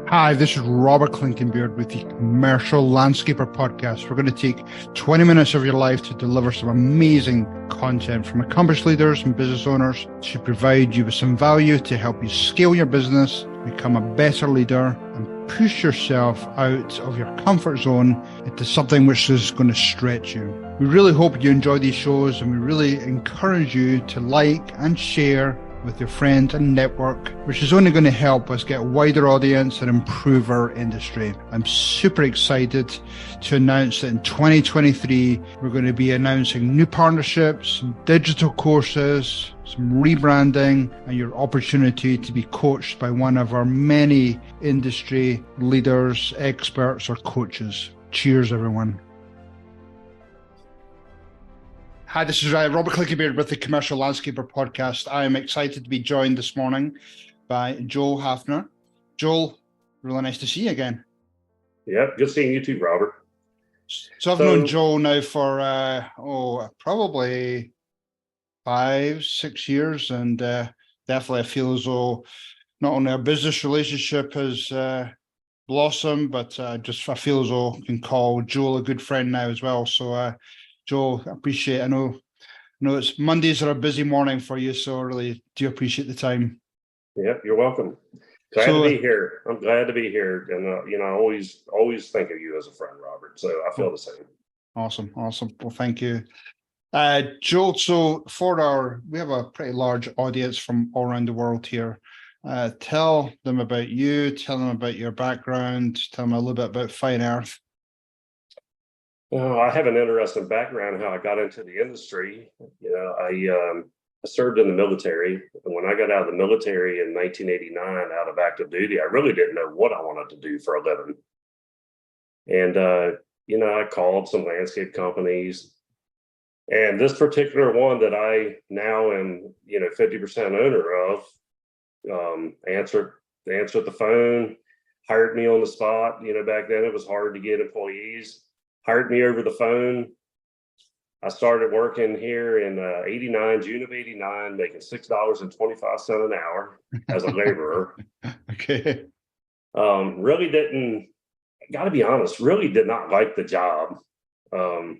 Hi, this is Robert Clinkenbeard with the Commercial Landscaper Podcast. We're going to take 20 minutes of your life to deliver some amazing content from accomplished leaders and business owners to provide you with some value to help you scale your business, become a better leader, and push yourself out of your comfort zone into something which is going to stretch you. We really hope you enjoy these shows, and we really encourage you to like and share with your friends and network, which is only going to help us get a wider audience and improve our industry. I'm super excited to announce that in 2023, we're going to be announcing new partnerships, digital courses, some rebranding, and your opportunity to be coached by one of our many industry leaders, experts, or coaches. Cheers, everyone. Hi, this is Robert Clinkenbeard with the Commercial Landscaper Podcast. I am excited to be joined this morning by Joel Hafner. Joel, really nice to see you again. Yeah, good seeing you too, Robert. So I've known Joel now for probably 5-6 years, and definitely I feel as though not only our business relationship has blossomed, but I feel as though I can call Joel a good friend now as well. So Joel, I appreciate it. I know it's Mondays are a busy morning for you, so I really do appreciate the time. Yep, you're welcome. Glad to be here. I'm glad to be here, and I always think of you as a friend, Robert. So I feel the same. Awesome. Well, thank you, Joel. So we have a pretty large audience from all around the world here. Tell them about you. Tell them about your background. Tell them a little bit about Fine Earth. I have an interesting background how I got into the industry. I served in the military, and when I got out of the military in 1989, out of active duty, I really didn't know what I wanted to do for a living. And I called some landscape companies, and this particular one that I now am 50% owner of answered the phone, hired me on the spot. Back then it was hard to get employees. Hired me over the phone. I started working here in June of 89, making $6.25 an hour as a laborer. Okay. Really gotta be honest, really did not like the job. But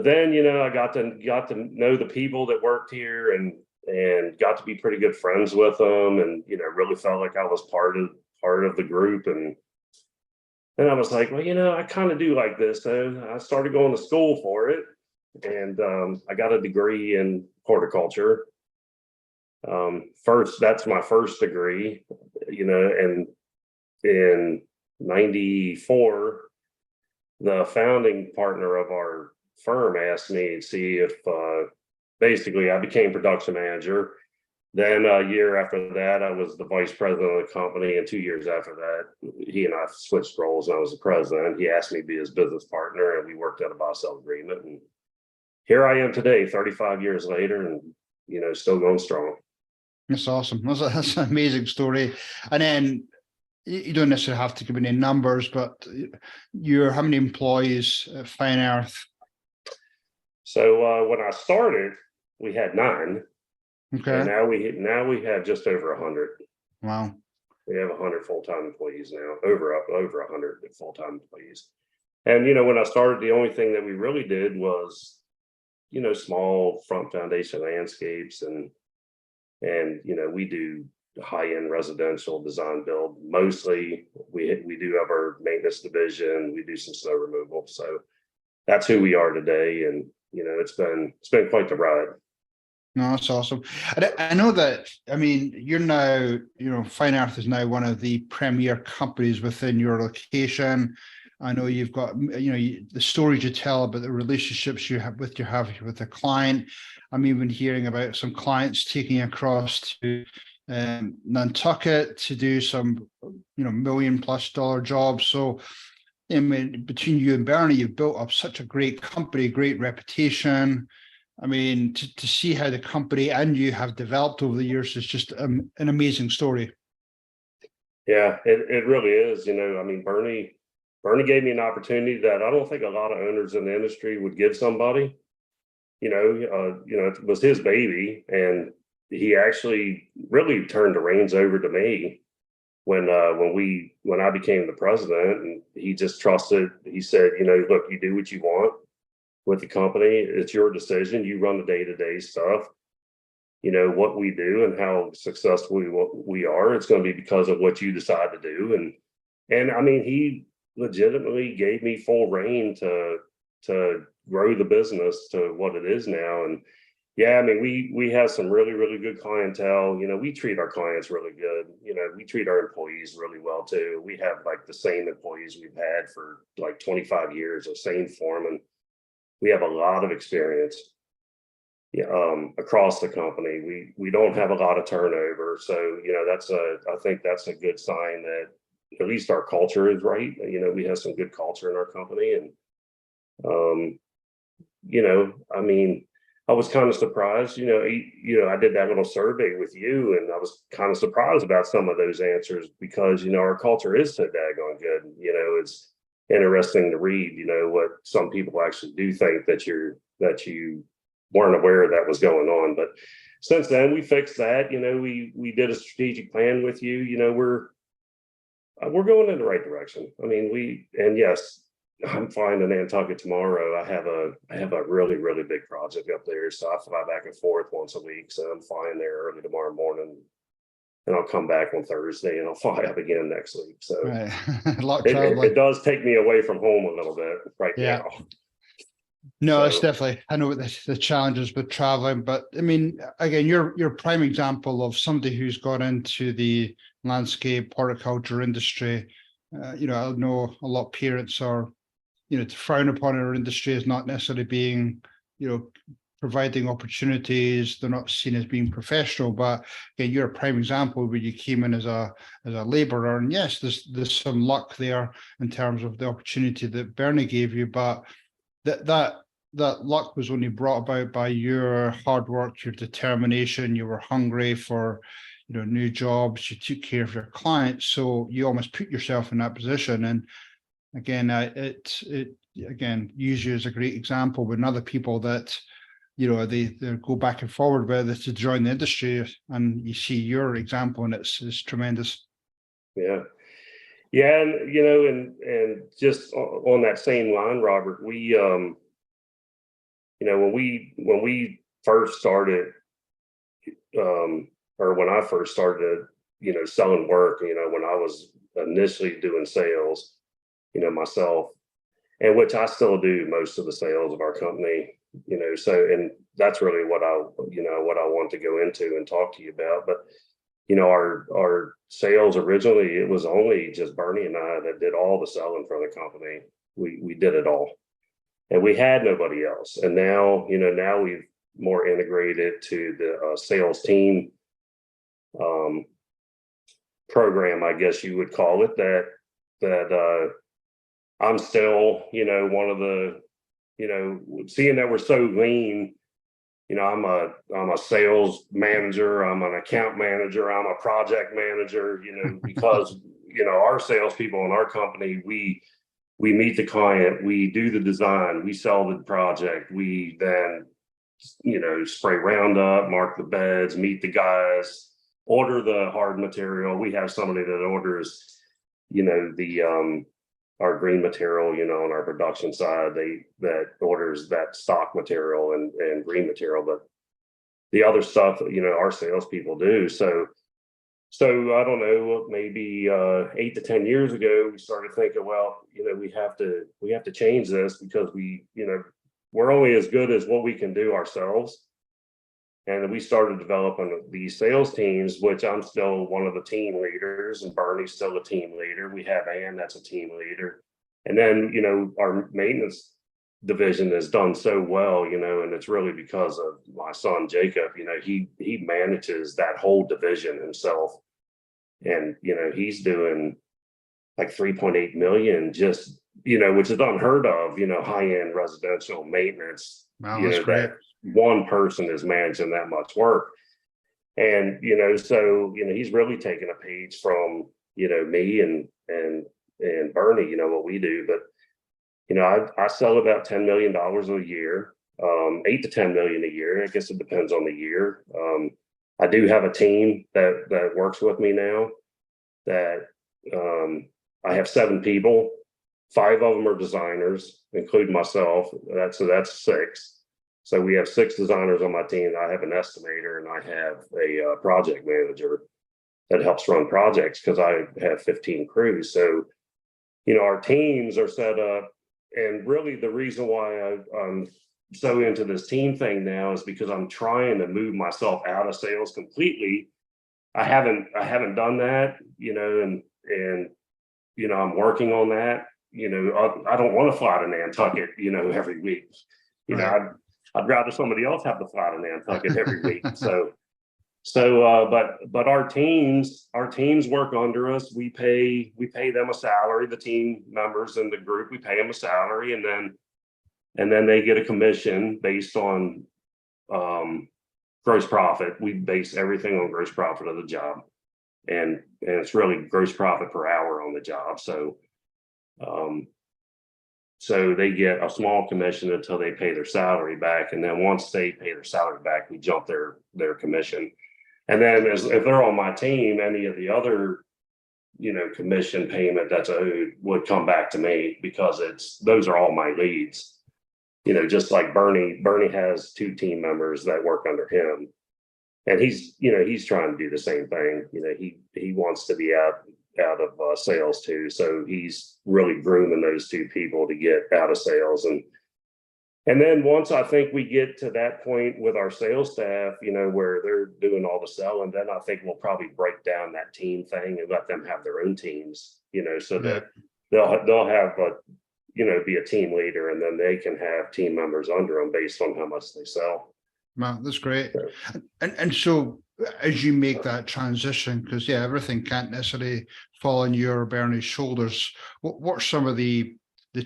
then, I got to know the people that worked here and got to be pretty good friends with them, and, really felt like I was part of the group. And I was like, well, I kind of do like this. So I started going to school for it, and I got a degree in horticulture. That's my first degree, and in 94, the founding partner of our firm asked me to see if basically I became production manager. Then a year after that, I was the vice president of the company. And 2 years after that, he and I switched roles, and I was the president. He asked me to be his business partner, and we worked out a buy-sell agreement. And here I am today, 35 years later, and, still going strong. That's awesome. That's an amazing story. And then you don't necessarily have to give any numbers, but how many employees at Fine Earth? So when I started, we had 9. Okay. And now we have just over 100. Wow. We have 100 full-time employees now, over 100 full-time employees. And, when I started, the only thing that we really did was, small front foundation landscapes, and we do high-end residential design build. Mostly we do have our maintenance division. We do some snow removal. So that's who we are today. And, it's been quite the ride. No, that's awesome. I know that, you're now, Fine Earth is now one of the premier companies within your location. I know you've got, the stories you tell about the relationships you have with the client. I'm even hearing about some clients taking across to Nantucket to do some, $1 million+ jobs. So, between you and Bernie, you've built up such a great company, great reputation. To see how the company and you have developed over the years is just an amazing story. Yeah, it really is. Bernie gave me an opportunity that I don't think a lot of owners in the industry would give somebody. It was his baby, and he actually really turned the reins over to me. when I became the president, and he just trusted, he said, look, you do what you want with the company. It's your decision. You run the day-to-day stuff. What we do and how successful we are, it's going to be because of what you decide to do. And I mean, he legitimately gave me full reign to grow the business to what it is now. And yeah, I mean, we have some really, really good clientele. We treat our clients really good. We treat our employees really well too. We have like the same employees we've had for like 25 years, the same foreman. We have a lot of experience across the company. We don't have a lot of turnover. So, I think that's a good sign that at least our culture is right. We have some good culture in our company. And, I mean, I was kind of surprised, I did that little survey with you, and I was kind of surprised about some of those answers because, our culture is so daggone good. It's interesting to read, what some people actually do think that you weren't aware that was going on. But since then we fixed that. We did a strategic plan with you. We're going in the right direction. I mean, yes, I'm flying to Nantucket tomorrow. I have a really, really big project up there. So I fly back and forth once a week. So I'm flying there early tomorrow morning, and I'll come back on Thursday, and I'll fly up again next week. So right. A lot of traveling. It does take me away from home a little bit right now. No, it's definitely, I know what the challenges with traveling, but I mean, again, you're a prime example of somebody who's gone into the landscape horticulture industry. I know a lot of parents are, to frown upon our industry as not necessarily being, providing opportunities. They're not seen as being professional, but again, you're a prime example where you came in as a laborer, and yes, there's some luck there in terms of the opportunity that Bernie gave you, but that luck was only brought about by your hard work, your determination. You were hungry for, new jobs. You took care of your clients, so you almost put yourself in that position. And again, it use you as a great example with other people that, they go back and forward with it to join the industry, and you see your example, and it's tremendous. Yeah. Yeah, and and just on that same line, Robert, we when we first started, or when I first started, selling work, when I was initially doing sales, myself, and which I still do most of the sales of our company, so, and that's really what I want to go into and talk to you about. But our sales originally, it was only just Bernie and I that did all the selling for the company. We did it all, and we had nobody else. And now, now we've more integrated to the sales team program, I guess you would call it. That I'm still, one of the, seeing that we're so lean. I'm a sales manager, I'm an account manager, I'm a project manager, because, our salespeople in our company, we meet the client, we do the design, we sell the project, we then, spray Roundup, mark the beds, meet the guys, order the hard material. We have somebody that orders, our green material, on our production side, that orders that stock material and green material, but the other stuff, our salespeople do. So I don't know, maybe 8 to 10 years ago, we started thinking, well, we have to change this, because we're only as good as what we can do ourselves. And we started developing these sales teams, which I'm still one of the team leaders, and Bernie's still a team leader. We have Ann, that's a team leader. And then, our maintenance division has done so well, and it's really because of my son, Jacob. He manages that whole division himself. And, he's doing like 3.8 million, just, which is unheard of, high-end residential maintenance. Wow, that's great. That one person is managing that much work. And, so, he's really taken a page from, me and Bernie, what we do. But, I sell about $10 million a year, 8 to 10 million a year. I guess it depends on the year. I do have a team that works with me now that I have 7 people. 5 of them are designers, including myself. That's 6. So we have 6 designers on my team. I have an estimator, and I have a project manager that helps run projects because I have 15 crews. So, our teams are set up. And really the reason why I'm so into this team thing now is because I'm trying to move myself out of sales completely. I haven't done that, and I'm working on that. I don't want to fly to Nantucket, every week. Right. I'd rather somebody else have to fly to Nantucket every week. But our teams work under us. We pay them a salary. The team members in the group, we pay them a salary, and then they get a commission based on gross profit. We base everything on gross profit of the job, and it's really gross profit per hour on the job. So they get a small commission until they pay their salary back, and then once they pay their salary back, we jump their commission. And then if they're on my team, any of the other, commission payment that's owed would come back to me because those are all my leads. Just like Bernie has 2 team members that work under him, and he's trying to do the same thing. He wants to be out of sales too. So he's really grooming those 2 people to get out of sales. And then once I think we get to that point with our sales staff, where they're doing all the selling, then I think we'll probably break down that team thing and let them have their own teams, so that they'll have be a team leader, and then they can have team members under them based on how much they sell. Wow, that's great. And so as you make that transition, because everything can't necessarily fall on your or Bernie's shoulders, what are some of the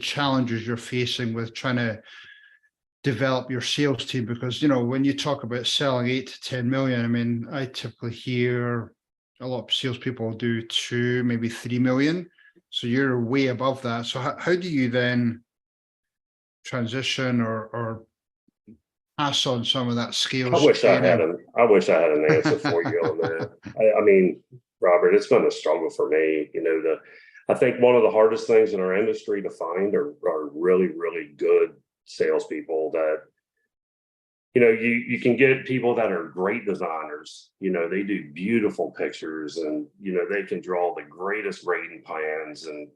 challenges you're facing with trying to develop your sales team? Because when you talk about selling 8 to 10 million, I mean, I typically hear a lot of salespeople do 2, maybe 3 million. So you're way above that. So how do you then transition or pass on some of that skills? I wish I had an answer for you on that. I mean, Robert, it's been a struggle for me. I think one of the hardest things in our industry to find are really, really good salespeople that, you can get people that are great designers. They do beautiful pictures, and, they can draw the greatest grading plans and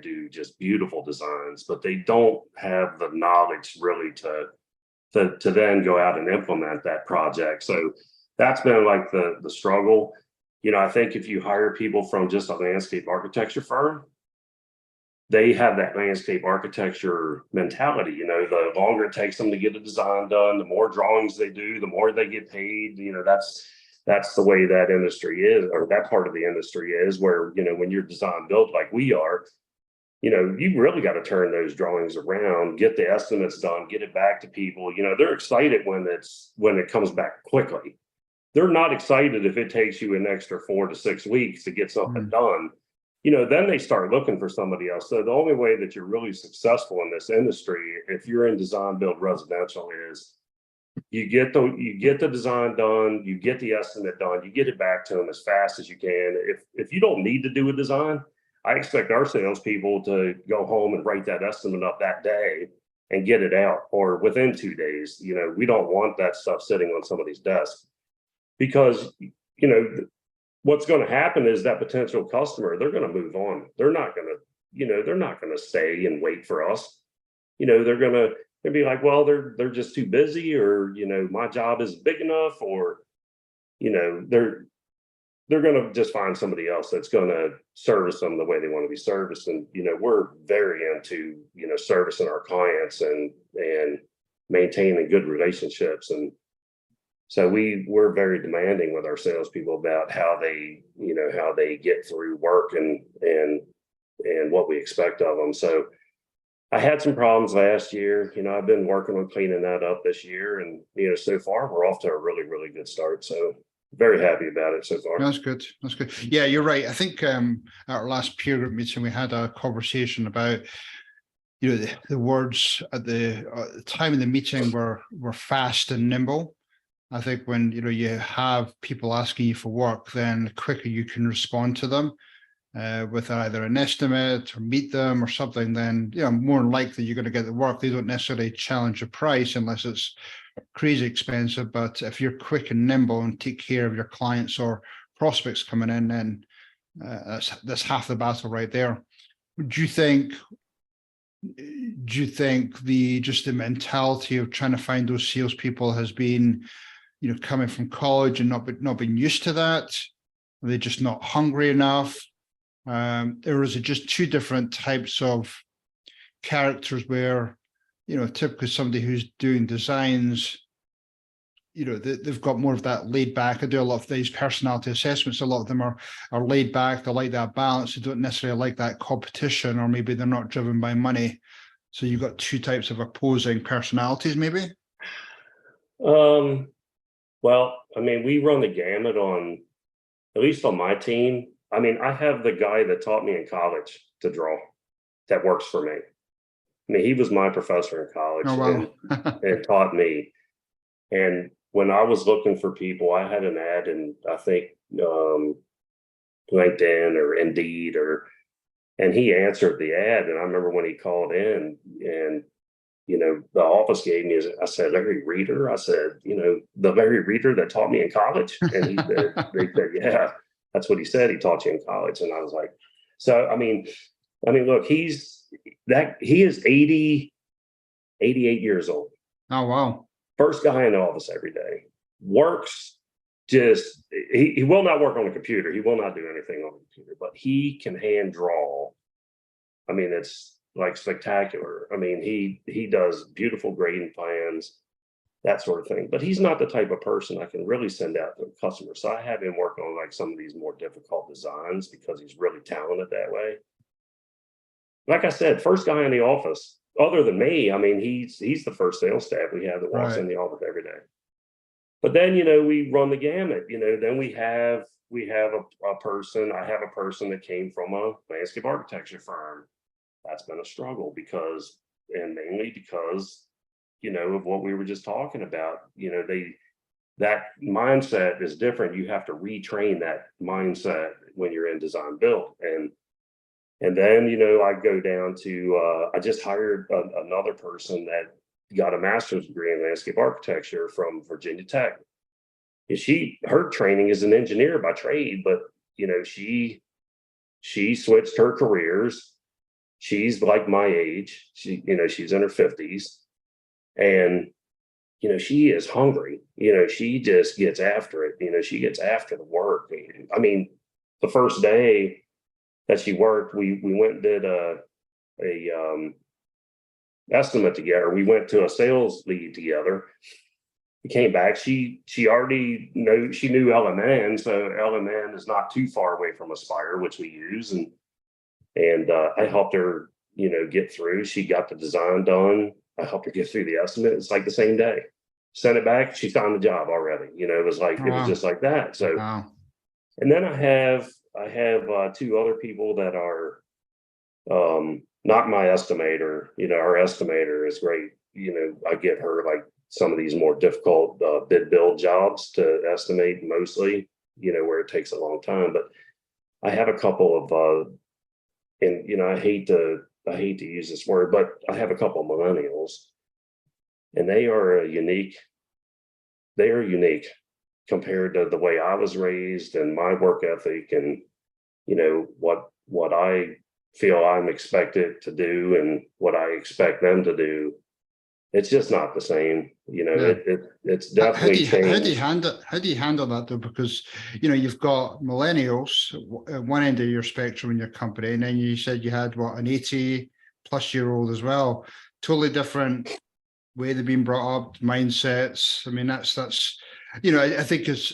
do just beautiful designs, but they don't have the knowledge really to then go out and implement that project. So that's been like the struggle. I think if you hire people from just a landscape architecture firm, they have that landscape architecture mentality. The longer it takes them to get a design done, the more drawings they do, the more they get paid. That's the way that industry is, or that part of the industry is, where, when you're design build like we are, you really got to turn those drawings around, get the estimates done, get it back to people. They're excited when it comes back quickly. They're not excited if it takes you an extra 4 to 6 weeks to get something done. Then they start looking for somebody else. So the only way that you're really successful in this industry, if you're in design build residential, is you get the design done, you get the estimate done, you get it back to them as fast as you can. If you don't need to do a design, I expect our salespeople to go home and write that estimate up that day and get it out, or within 2 days. We don't want that stuff sitting on somebody's desk, because, what's going to happen is that potential customer, they're going to move on. They're not going to stay and wait for us. They're going to be like, well, they're just too busy, or, my job isn't big enough, or, they're going to just find somebody else that's going to service them the way they want to be serviced. And, we're very into, servicing our clients and maintaining good relationships. And so we're very demanding with our salespeople about how they get through work and what we expect of them. So I had some problems last year. I've been working on cleaning that up this year, and so far we're off to a really, really good start. So very happy about it so far. That's good. Yeah, you're right. I think at our last peer group meeting, we had a conversation about, the words at the time of the meeting were fast and nimble. I think when you have people asking you for work, then the quicker you can respond to them. with either an estimate or meet them or something, then more than likely you're going to get the work. They don't necessarily challenge the price unless it's crazy expensive. But if you're quick and nimble and take care of your clients or prospects coming in, then that's half the battle right there. Do you think the mentality of trying to find those salespeople has been, coming from college and not been used to that? Are they just not hungry enough? Or is it just two different types of characters where, typically somebody who's doing designs, they've got more of that laid back. I do a lot of these personality assessments. A lot of them are laid back. They like that balance. They don't necessarily like that competition, or maybe they're not driven by money. So you've got two types of opposing personalities, maybe? Well, I mean, we run the gamut at least on my team. I mean, I have the guy that taught me in college to draw that works for me. I mean, he was my professor in college. Oh, wow. and taught me. And when I was looking for people, I had an ad in, I think, LinkedIn or Indeed, and he answered the ad. And I remember when he called in and, the office gave me, I said, Larry Reeder. I said, the Larry Reeder that taught me in college. And they said, yeah, that's what he said. He taught you in college. And I was like, so, I mean, look, he is 88 years old. Oh, wow. First guy in the office every day. Works he will not work on a computer. He will not do anything on a computer, but he can hand draw. I mean, it's like spectacular. I mean, he does beautiful grading plans, that sort of thing. But he's not the type of person I can really send out to a customer. So I have him work on like some of these more difficult designs because he's really talented that way. Like I said, first guy in the office, other than me. I mean, he's the first sales staff we have that walks in the office every day. But then, we run the gamut. Then we have a person. I have a person that came from a landscape architecture firm. That's been a struggle mainly because, of what we were just talking about. That mindset is different. You have to retrain that mindset when you're in design build. And then, I go down to, I just hired another person that got a master's degree in landscape architecture from Virginia Tech. Her training is an engineer by trade, but, she switched her careers. She's like my age. She's in her 50s. And, she is hungry. She just gets after it. She gets after the work. I mean, the first day that she worked, we went and did a estimate together. We went to a sales lead together. We came back. She already knew LMN, so LMN is not too far away from Aspire, which we use, and I helped her, get through. She got the design done. I helped her get through the estimate. It's like the same day. Sent it back. She signed the job already. It was like it was just like that. So, and then I have two other people that are not my estimator. Our estimator is great. I get her like some of these more difficult bid build jobs to estimate mostly, where it takes a long time. But I have a couple of, and I hate to use this word, but I have a couple of millennials, and they are unique compared to the way I was raised and my work ethic and, what I feel I'm expected to do and what I expect them to do. It's just not the same. It's definitely changed. How do you handle that though? Because, you've got millennials at one end of your spectrum in your company, and then you said you had an 80-plus-year-old as well. Totally different way they've been brought up, mindsets. I mean, that's I think as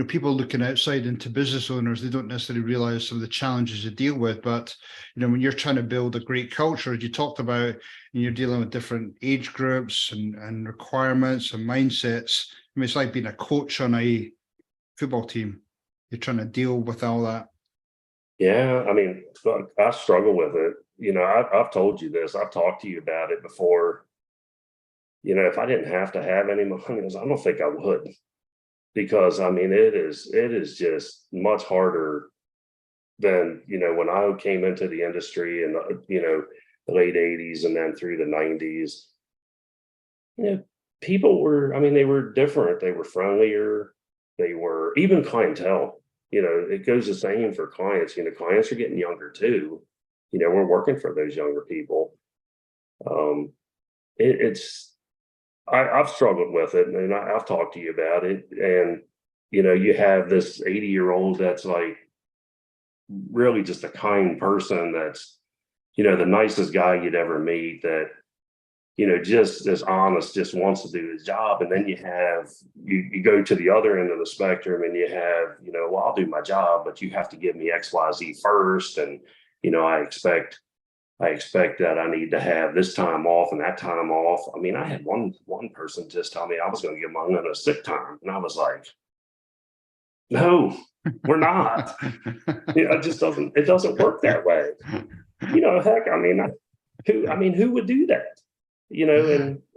people looking outside into business owners, they don't necessarily realize some of the challenges they deal with. But, when you're trying to build a great culture, as you talked about, and you're dealing with different age groups and requirements and mindsets, I mean, it's like being a coach on a football team. You're trying to deal with all that. Yeah, I mean, I struggle with it. I've told you this. I've talked to you about it before. If I didn't have to have any millennials, I don't think I would. because I mean, it is just much harder than, when I came into the industry in the late 80s and then through the 90s. People were, I mean, they were different. They were friendlier. They were even clientele. It goes the same for clients. Clients are getting younger too. We're working for those younger people. Um, it's I've struggled with it, and I've talked to you about it. And you have this 80-year-old that's like really just a kind person. That's the nicest guy you'd ever meet. That just as honest, just wants to do his job. And then you go to the other end of the spectrum and you have, well, I'll do my job, but you have to give me XYZ first. And, I expect that I need to have this time off and that time off. I mean, I had one person just tell me I was going to give my a sick time. And I was like, no, we're not. It doesn't work that way. Heck, who would do that?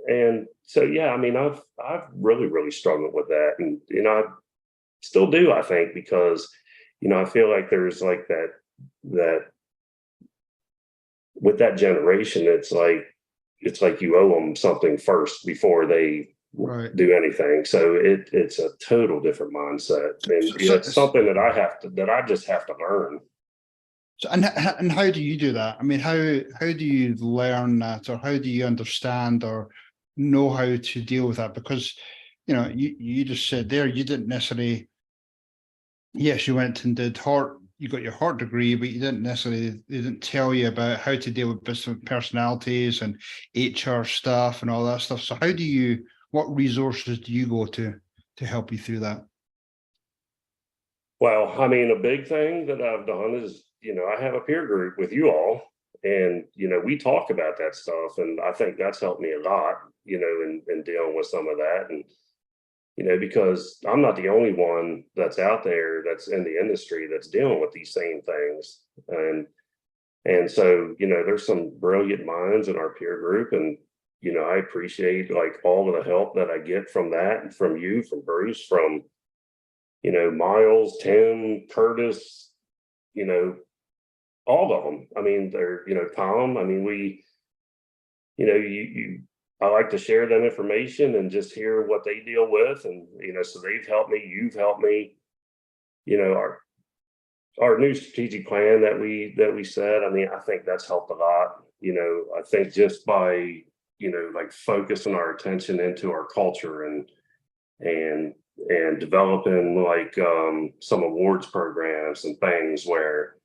And so, yeah, I mean, I've really, really struggled with that. And, I still do, I think, because, I feel like there's like that with that generation, it's like you owe them something first before they do anything. So it's a total different mindset. And it's something that I just have to learn. So, and how do you do that? I mean, how do you learn that, or how do you understand or know how to deal with that? Because, you just said there, you didn't necessarily, yes, you went and you got your hort degree, but they didn't tell you about how to deal with business personalities and HR stuff and all that stuff. So what resources do you go to help you through that? Well, I mean, a big thing that I've done is, I have a peer group with you all, and, we talk about that stuff. And I think that's helped me a lot, in dealing with some of that. And, because I'm not the only one that's out there that's in the industry that's dealing with these same things. And so, there's some brilliant minds in our peer group. And, I appreciate like all of the help that I get from that, and from you, from Bruce, from, Miles, Tim, Curtis, all of them. I mean, they're, Tom, I mean, I like to share that information and just hear what they deal with. And, so they've helped me, you've helped me, our new strategic plan that we said, I mean, I think that's helped a lot. I think just by, like focusing our attention into our culture and developing like some awards programs and things where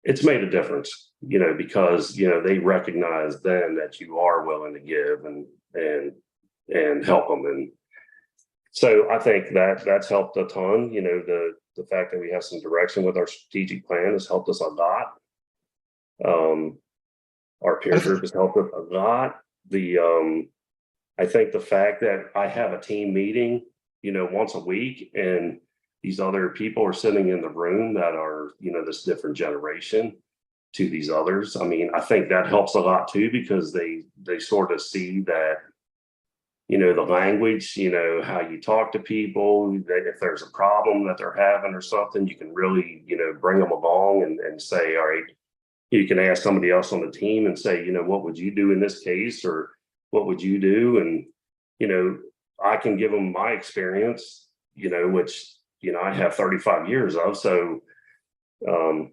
it's made a difference, because, they recognize then that you are willing to give and help them. And so I think that's helped a ton. The fact that we have some direction with our strategic plan has helped us a lot. Our peer group has helped us a lot. I think the fact that I have a team meeting, once a week, and these other people are sitting in the room that are, this different generation to these others. I mean, I think that helps a lot too, because they sort of see that, the language, how you talk to people, that if there's a problem that they're having or something, you can really, bring them along and say, all right, you can ask somebody else on the team and say, what would you do in this case? Or what would you do? And, I can give them my experience, which, I have 35 years of. So, and,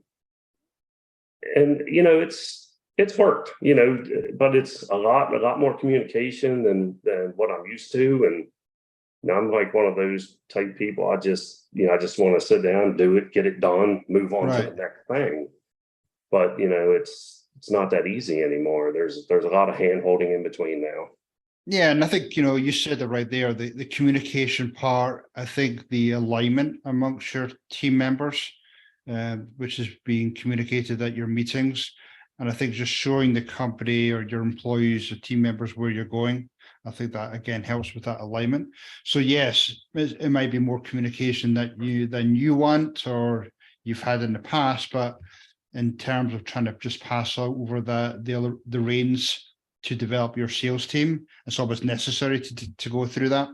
it's worked, but it's a lot more communication than what I'm used to. And I'm like one of those type people. I just want to sit down, do it, get it done, move on to the next thing. But, it's not that easy anymore. There's a lot of hand holding in between now. Yeah, and I think, you said it right there, the communication part. I think the alignment amongst your team members, which is being communicated at your meetings. And I think just showing the company or your employees or team members where you're going, I think that again helps with that alignment. So yes, it might be more communication than you want or you've had in the past, but in terms of trying to just pass over the reins to develop your sales team, it's always necessary to go through that.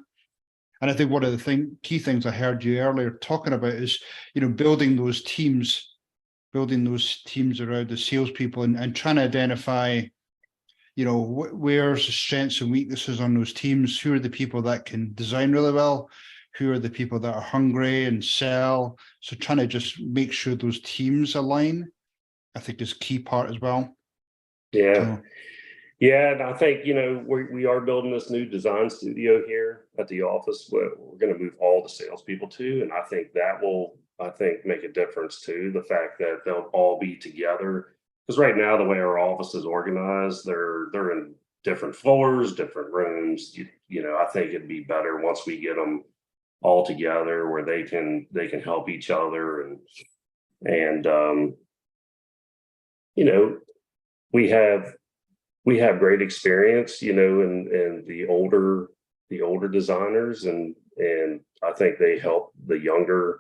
And I think one of the key things I heard you earlier talking about is, building those teams around the salespeople and trying to identify, where's the strengths and weaknesses on those teams, who are the people that can design really well, who are the people that are hungry and sell. So trying to just make sure those teams align, I think is key part as well. Yeah. So, yeah, and I think, we are building this new design studio here at the office where we're going to move all the salespeople to, and I think that will, make a difference too. The fact that they'll all be together, because right now the way our office is organized, they're in different floors, different rooms. I think it'd be better once we get them all together where they can help each other and we have great experience, in the older designers, and I think they help the younger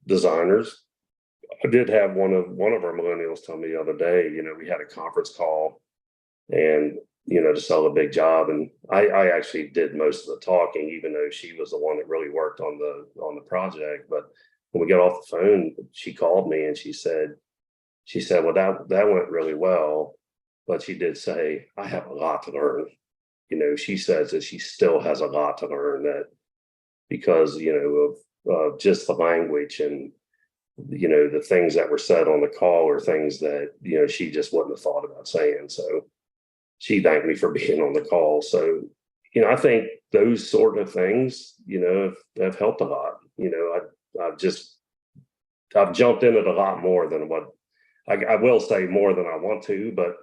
designers. I did have one of our millennials tell me the other day, we had a conference call and to sell a big job, and I actually did most of the talking, even though she was the one that really worked on the project. But when we got off the phone, she called me and she said, well, that went really well. But she did say, I have a lot to learn. She says that she still has a lot to learn, that because, of just the language and, the things that were said on the call are things that, she just wouldn't have thought about saying. So she thanked me for being on the call. So, I think those sort of things, have helped a lot. I've jumped in it a lot more than what I will say, more than I want to, but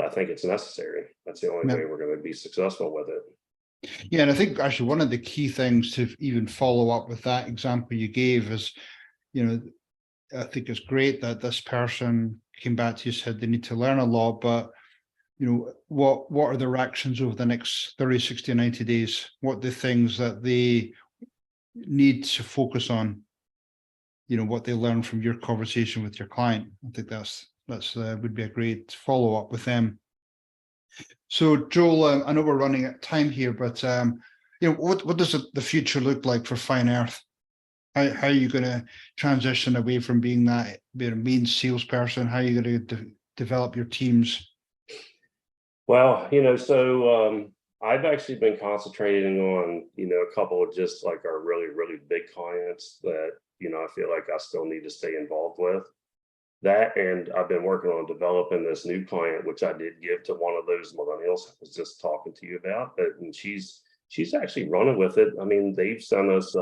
I think it's necessary. That's the only way we're going to be successful with it. Yeah, and I think actually one of the key things to even follow up with that example you gave is, I think it's great that this person came back to you, said they need to learn a lot, but what are their actions over the next 30, 60, 90 days? What are the things that they need to focus on? What they learn from your conversation with your client. I think that's would be a great follow up with them. So Joel, I know we're running out of time here, but what does the future look like for Fine Earth? How are you going to transition away from being that main salesperson? How are you going to develop your teams? Well, so I've actually been concentrating on, a couple of just like our really, really big clients that, I feel like I still need to stay involved with. That, and I've been working on developing this new client, which I did give to one of those millennials I was just talking to you about. And she's actually running with it. I mean, they've sent us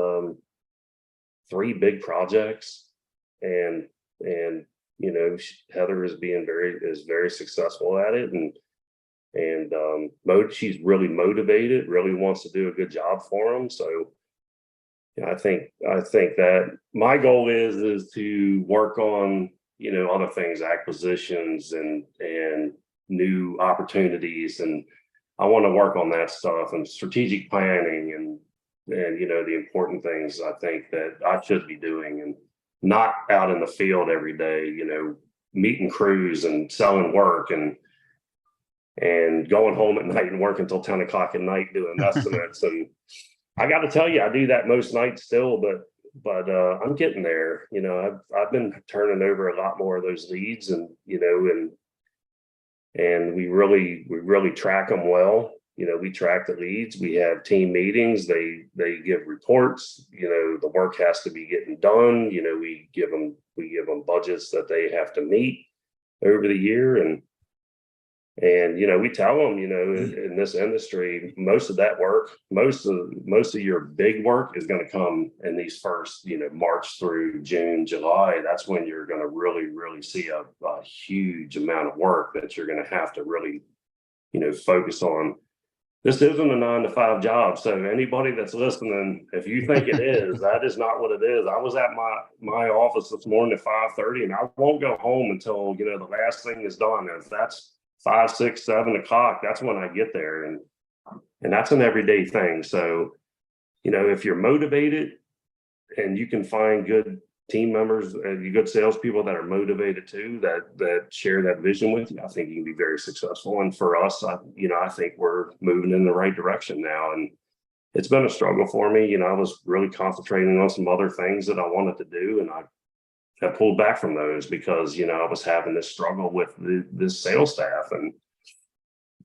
3 big projects, and Heather is very successful at it, and she's really motivated, really wants to do a good job for them. So I think that my goal is to work on other things, acquisitions and new opportunities, and I want to work on that stuff and strategic planning and the important things I think that I should be doing, and not out in the field every day, meeting crews and selling work and going home at night and working until 10 o'clock at night doing estimates. And I got to tell you, I do that most nights still, but I'm getting there. I've been turning over a lot more of those leads, and and we really track them well. We track the leads. We have team meetings. They give reports. The work has to be getting done. We give them budgets that they have to meet over the year, and we tell them, in this industry, most of that work, most of your big work is going to come in these first, March through June, July. That's when you're going to really, really see a huge amount of work that you're going to have to really, focus on. This isn't a 9-to-5 job. So anybody that's listening, if you think it is, that is not what it is. I was at my office this morning at 5:30, and I won't go home until, the last thing is done. If that's 5, 6, 7 o'clock, that's when I get there. And that's an everyday thing. So, if you're motivated and you can find good team members and good salespeople that are motivated too, that share that vision with you, I think you can be very successful. And for us, I think we're moving in the right direction now. And it's been a struggle for me. You know, I was really concentrating on some other things that I wanted to do, and I have pulled back from those because, you know, I was having this struggle with this sales staff. And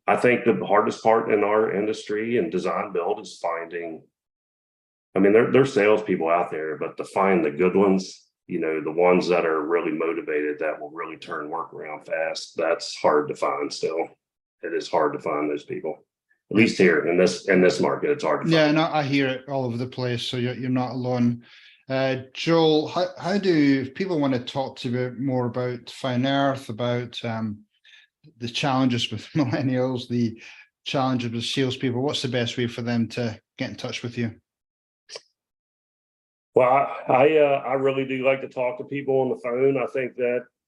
I think the hardest part in our industry and design build is finding, I mean, there's salespeople out there, but to find the good ones, you know, the ones that are really motivated, that will really turn work around fast, that's hard to find still. It is hard to find those people. At least here in this market, it's hard to find. Yeah, and I hear it all over the place, so you're not alone. Joel, how do if people want to talk to you more about Fine Earth, about the challenges with millennials, the challenges with salespeople, what's the best way for them to get in touch with you? Well, I really do like to talk to people on the phone. I think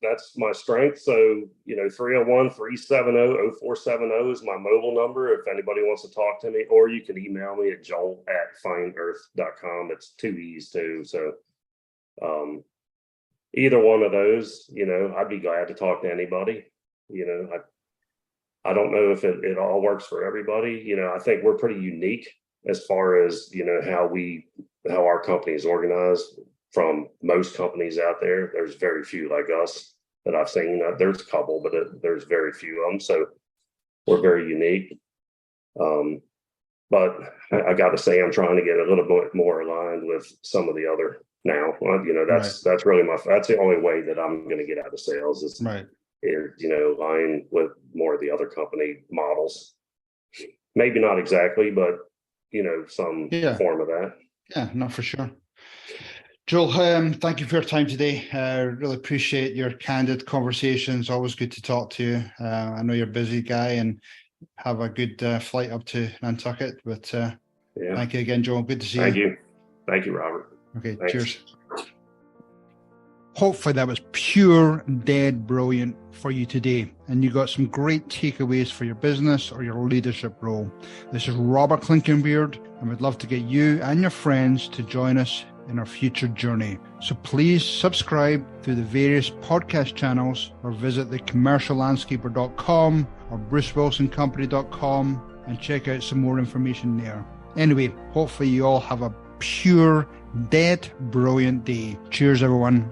that's my strength. So, you know, 301-370-0470 is my mobile number if anybody wants to talk to me, or you can email me at joel@fineearth.com. It's 2 E's too. So either one of those, you know, I'd be glad to talk to anybody. You know, I don't know if it all works for everybody. You know, I think we're pretty unique as far as, you know, how our company is organized from most companies out there. There's very few like us that I've seen. There's a couple, but there's very few of them. So we're very unique. But I got to say, I'm trying to get a little bit more aligned with some of the other now. You know, that's really that's the only way that I'm going to get out of sales is, you know, align with more of the other company models. Maybe not exactly, but, you know, some form of that. Yeah, not for sure. Joel, thank you for your time today. Really appreciate your candid conversations. Always good to talk to you. I know you're a busy guy and have a good flight up to Nantucket. But thank you again, Joel. Good to see you. Thank you, Robert. Okay, thanks. Cheers. Hopefully that was pure, dead brilliant for you today, and you got some great takeaways for your business or your leadership role. This is Robert Clinkenbeard, and we'd love to get you and your friends to join us in our future journey. So please subscribe through the various podcast channels or visit thecommerciallandscaper.com or brucewilsoncompany.com and check out some more information there. Anyway, hopefully you all have a pure, dead, brilliant day. Cheers, everyone.